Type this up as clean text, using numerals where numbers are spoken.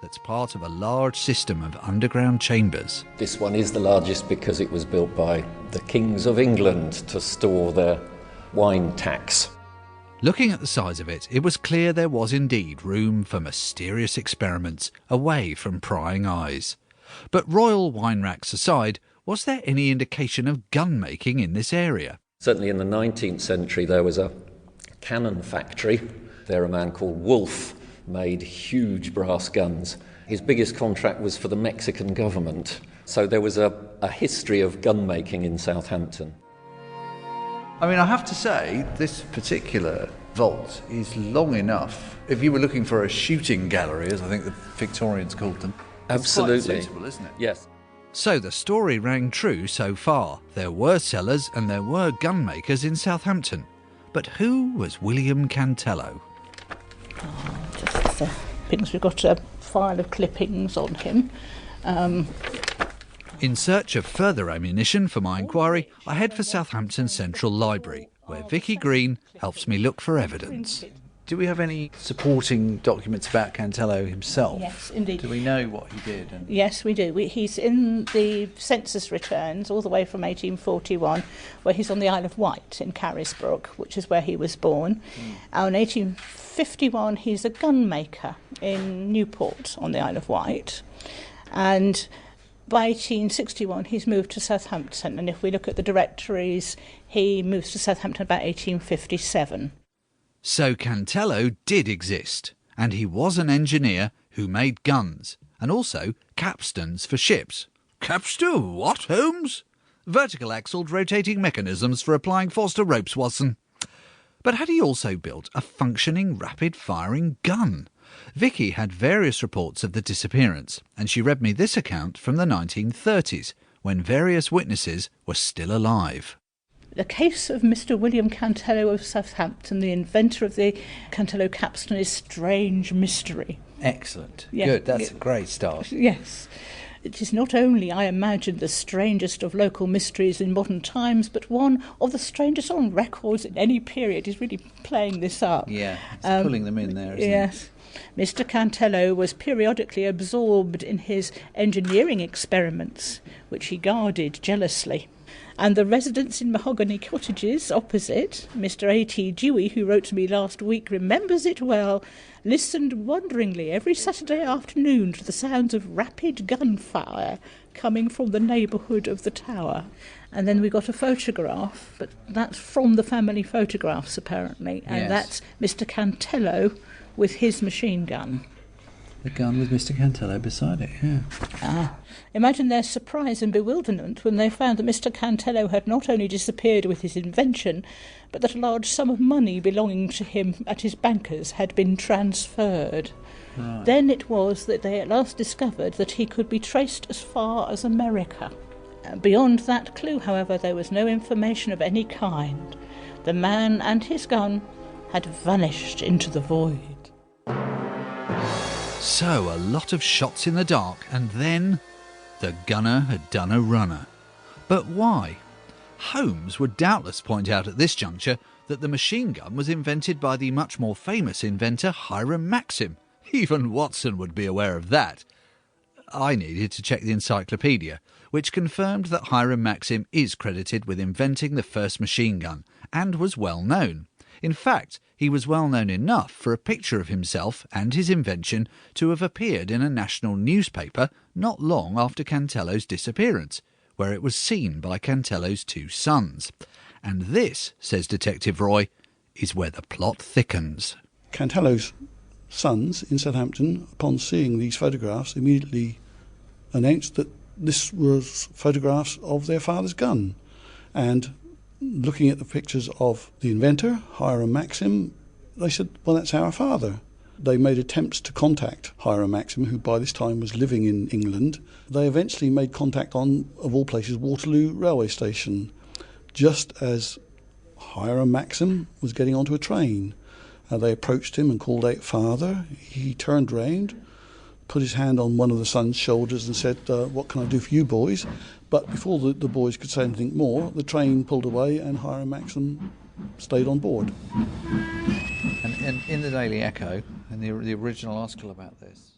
that's part of a large system of underground chambers. This one is the largest because it was built by the kings of England to store their wine tax. Looking at the size of it, it was clear there was indeed room for mysterious experiments away from prying eyes. But royal wine racks aside, was there any indication of gun making in this area? Certainly in the 19th century there was a cannon factory. There a man called Wolfe made huge brass guns. His biggest contract was for the Mexican government. So there was a history of gun making in Southampton. I mean, I have to say, this particular vault is long enough. If you were looking for a shooting gallery, as I think the Victorians called them, absolutely. It's quite suitable, isn't it? Yes. So the story rang true so far. There were cellars and there were gun makers in Southampton. But who was William Cantello? Because we've got a file of clippings on him. In search of further ammunition for my inquiry, I head for Southampton Central Library, where Vicky Green helps me look for evidence. Do we have any supporting documents about Cantello himself? Yes, indeed. Do we know what he did? Yes, we do. He's in the census returns all the way from 1841, where he's on the Isle of Wight in Carisbrooke, which is where he was born. In 1851, he's a gun maker in Newport on the Isle of Wight. And by 1861, he's moved to Southampton. And if we look at the directories, he moves to Southampton about 1857. So Cantello did exist, and he was an engineer who made guns, and also capstans for ships. Capstan what, Holmes? Vertical axled rotating mechanisms for applying force to ropes, Watson. But had he also built a functioning rapid-firing gun? Vicky had various reports of the disappearance, and she read me this account from the 1930s, when various witnesses were still alive. The case of Mr. William Cantello of Southampton, the inventor of the Cantello capstan, is strange mystery. Excellent. Yeah. Good, that's a great start. Yes. It is not only, I imagine, the strangest of local mysteries in modern times, but one of the strangest on records in any period. Is really playing this up. Yeah, it's pulling them in there, isn't yes. it? Mr. Cantello was periodically absorbed in his engineering experiments, which he guarded jealously. And the residents in Mahogany Cottages opposite, Mr. A.T. Dewey, who wrote to me last week, remembers it well, listened wonderingly every Saturday afternoon to the sounds of rapid gunfire coming from the neighbourhood of the tower. And then we got a photograph, but that's from the family photographs apparently, and that's Mr. Cantello with his machine gun. The gun with Mr. Cantello beside it, yeah. Imagine their surprise and bewilderment when they found that Mr. Cantello had not only disappeared with his invention, but that a large sum of money belonging to him at his bankers had been transferred. Right. Then it was that they at last discovered that he could be traced as far as America. Beyond that clue, however, there was no information of any kind. The man and his gun had vanished into the void. So, a lot of shots in the dark, and then the gunner had done a runner. But why? Holmes would doubtless point out at this juncture that the machine gun was invented by the much more famous inventor Hiram Maxim. Even Watson would be aware of that. I needed to check the encyclopedia, which confirmed that Hiram Maxim is credited with inventing the first machine gun, and was well known. In fact, he was well known enough for a picture of himself and his invention to have appeared in a national newspaper not long after Cantello's disappearance, where it was seen by Cantello's two sons. And this, says Detective Roy, is where the plot thickens. Cantello's sons in Southampton, upon seeing these photographs, immediately announced that this was photographs of their father's gun. And looking at the pictures of the inventor, Hiram Maxim, they said, well, that's our father. They made attempts to contact Hiram Maxim, who by this time was living in England. They eventually made contact on, of all places, Waterloo railway station, just as Hiram Maxim was getting onto a train. They approached him and called out, "Father." He turned round, put his hand on one of the son's shoulders and said, "What can I do for you boys?" But before the boys could say anything more, the train pulled away and Hiram Maxim stayed on board. And in the Daily Echo, in the original article about this,